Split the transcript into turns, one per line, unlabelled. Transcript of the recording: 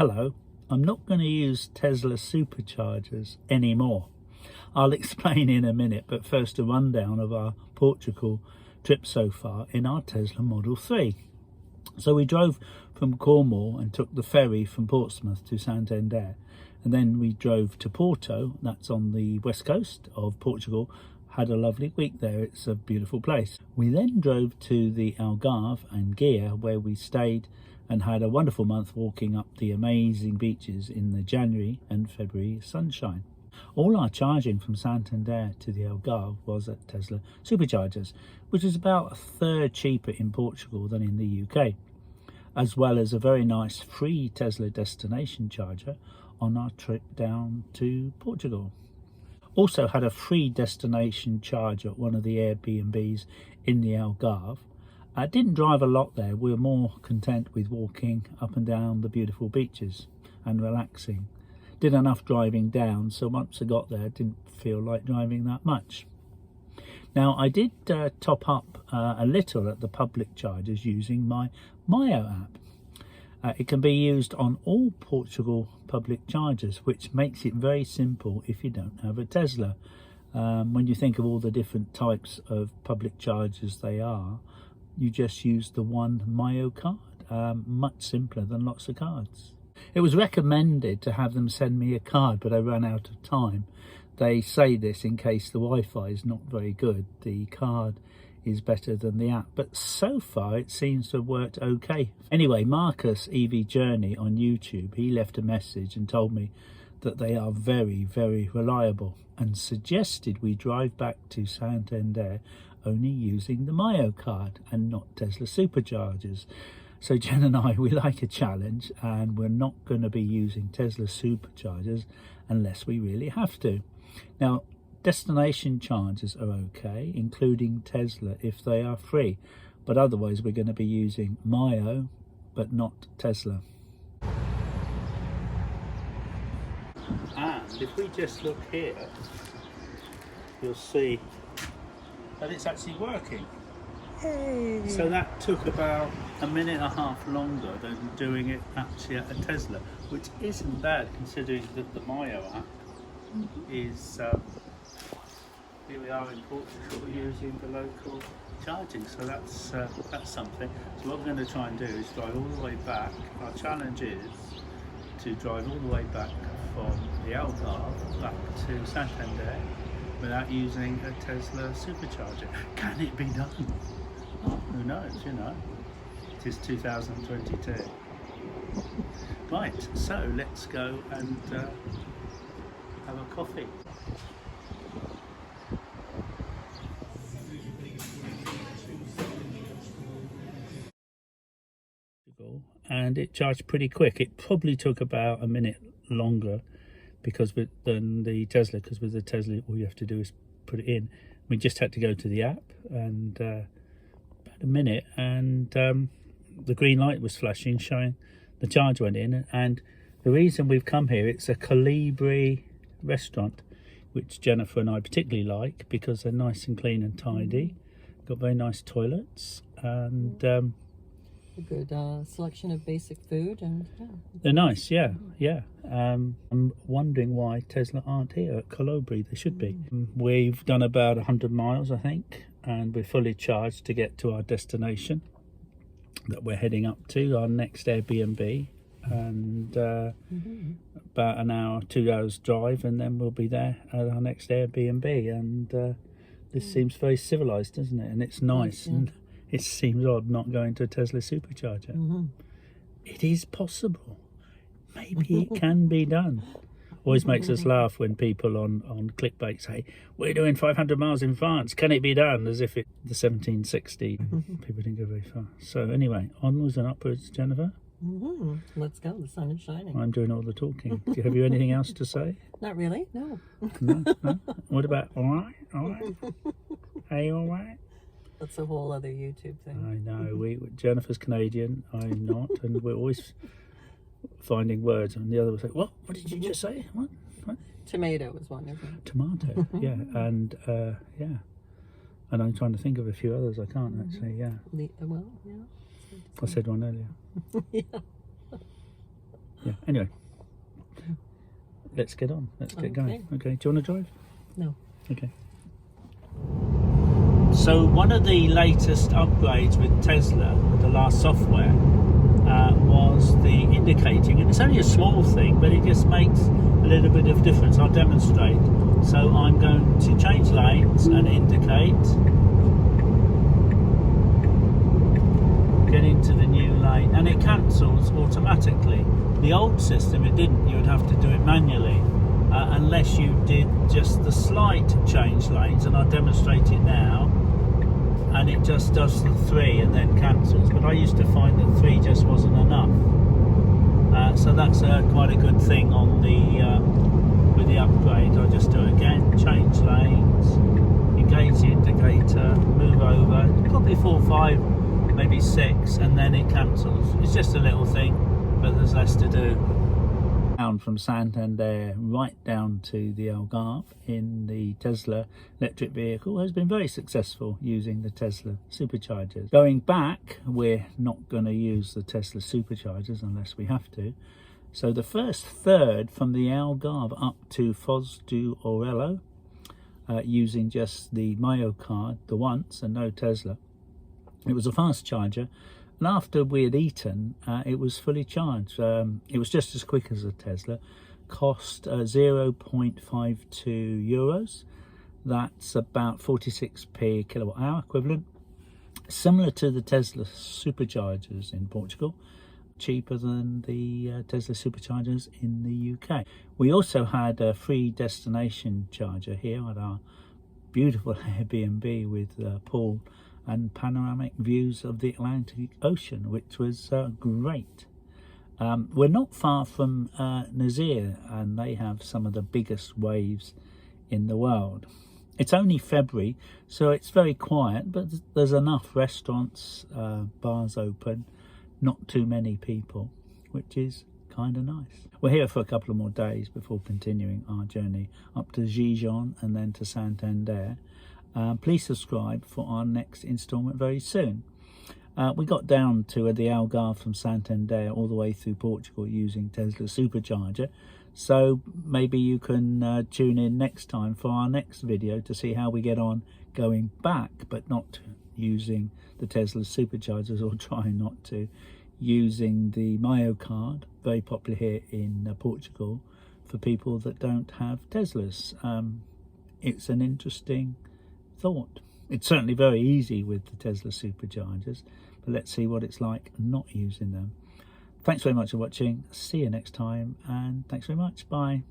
Hello, I'm not going to use Tesla Superchargers anymore. I'll explain in a minute, but first a rundown of our Portugal trip so far in our Tesla Model 3. So we drove from Cornwall and took the ferry from Portsmouth to Santander, and then we drove to Porto, that's on the west coast of Portugal. Had a lovely week there, it's a beautiful place. We then drove to the Algarve and Guia, where we stayed and had a wonderful month walking up the amazing beaches in the January and February sunshine. All our charging from Santander to the Algarve was at Tesla Superchargers, which is about a third cheaper in Portugal than in the UK, as well as a very nice free Tesla destination charger on our trip down to Portugal. Also had a free destination charge at one of the Airbnbs in the Algarve. I didn't drive a lot there. We were more content with walking up and down the beautiful beaches and relaxing. Did enough driving down, so once I got there I didn't feel like driving that much. Now I did top up a little at the public chargers using my Mio app. It can be used on all Portugal public chargers, which makes it very simple if you don't have a Tesla. When you think of all the different types of public chargers they are, you just use the one Mio card. Much simpler than lots of cards. It was recommended to have them send me a card, but I ran out of time. They say this in case the Wi-Fi is not very good. The card is better than the app, but so far it seems to have worked okay. Anyway, Marcus EV Journey on YouTube, he left a message and told me that they are very, very reliable and suggested we drive back to Santander only using the Mio card and not Tesla Superchargers. So Jen and I, we like a challenge, and we're not going to be using Tesla Superchargers unless we really have to. Now, destination chargers are okay, including Tesla if they are free, but otherwise we're going to be using Mio but not Tesla. And if we just look here, you'll see that it's actually working.
Hey.
So that took about a minute and a half longer than doing it actually at a Tesla, which isn't bad considering that the Mio app is here we are in Portugal using the local charging, so that's something. So what we're going to try and do is drive all the way back. Our challenge is to drive all the way back from the Algarve back to Santander without using a Tesla Supercharger. Can it be done? Oh, who knows, you know. It is 2022. Right, so let's go and have a coffee. And it charged pretty quick. It probably took about a minute longer than the Tesla, because with the Tesla all you have to do is put it in. We just had to go to the app and about a minute, and the green light was flashing showing the charge went in. And the reason we've come here, it's a Colibri restaurant, which Jennifer and I particularly like because they're nice and clean and tidy. Got very nice toilets and
a good selection of basic food, and
they're nice. Yeah. I'm wondering why Tesla aren't here at Colibri. They should be. We've done about 100 miles, I think, and we're fully charged to get to our destination that we're heading up to, our next Airbnb, and about an hour, 2 hours drive, and then we'll be there at our next Airbnb. And this seems very civilized, doesn't it? And it's nice.
Yeah.
And it seems odd not going to a Tesla Supercharger. It is possible. Maybe it can be done. Always makes us laugh when people on clickbait say, we're doing 500 miles in France, can it be done? As if it's the 1760. People didn't go very far. So anyway, onwards and upwards, Jennifer.
Let's go, the sun is shining.
I'm doing all the talking. Have you anything else to say?
Not really, no.
No? What about all right? Are you all right?
That's a whole other YouTube thing.
I know. Jennifer's Canadian, I'm not, and we're always finding words, and the other will say, what did you just say? What?
Tomato is one, isn't it?
Tomato. Yeah. And and I'm trying to think of a few others. I can't actually. Yeah,
Well, yeah.
I said one earlier.
Yeah.
Yeah, anyway. Let's get on. Let's get going. Okay, do you want to drive?
No.
Okay. So one of the latest upgrades with Tesla, with the last software, was the indicating, and it's only a small thing, but it just makes a little bit of difference. I'll demonstrate. So I'm going to change lanes and indicate, get into the new lane, and it cancels automatically. The old system, it didn't. You would have to do it manually, unless you did just the slight change lanes, and I'll demonstrate it now. And it just does the 3 and then cancels. But I used to find that 3 just wasn't enough. So that's quite a good thing on the with the upgrade. I'll just do it again. Change lanes, engage the indicator, move over, probably 4, 5, maybe 6, and then it cancels. It's just a little thing, but there's less to do. Down from Santander right down to the Algarve in the Tesla electric vehicle has been very successful using the Tesla Superchargers. Going back, we're not going to use the Tesla Superchargers unless we have to. So the first third from the Algarve up to Foz do Orelho, using just the Mayo card, the once, and no Tesla. It was a fast charger. And after we had eaten, it was fully charged. It was just as quick as a Tesla. Cost 0.52 euros. That's about 46p kilowatt hour equivalent. Similar to the Tesla Superchargers in Portugal. Cheaper than the Tesla Superchargers in the UK. We also had a free destination charger here at our beautiful Airbnb with pool and panoramic views of the Atlantic Ocean, which was great. We're not far from Nazir, and they have some of the biggest waves in the world. It's only February, so it's very quiet, but there's enough restaurants, bars open, not too many people, which is kind of nice. We're here for a couple of more days before continuing our journey up to Gijón and then to Santander. Please subscribe for our next instalment very soon. We got down to the Algarve from Santander all the way through Portugal using Tesla Supercharger, so maybe you can tune in next time for our next video to see how we get on going back, but not using the Tesla Superchargers, or trying not to, using the Mayo card, very popular here in Portugal for people that don't have Teslas. It's an interesting thought. It's certainly very easy with the Tesla Superchargers, but let's see what it's like not using them. Thanks very much for watching. See you next time, and thanks very much. Bye.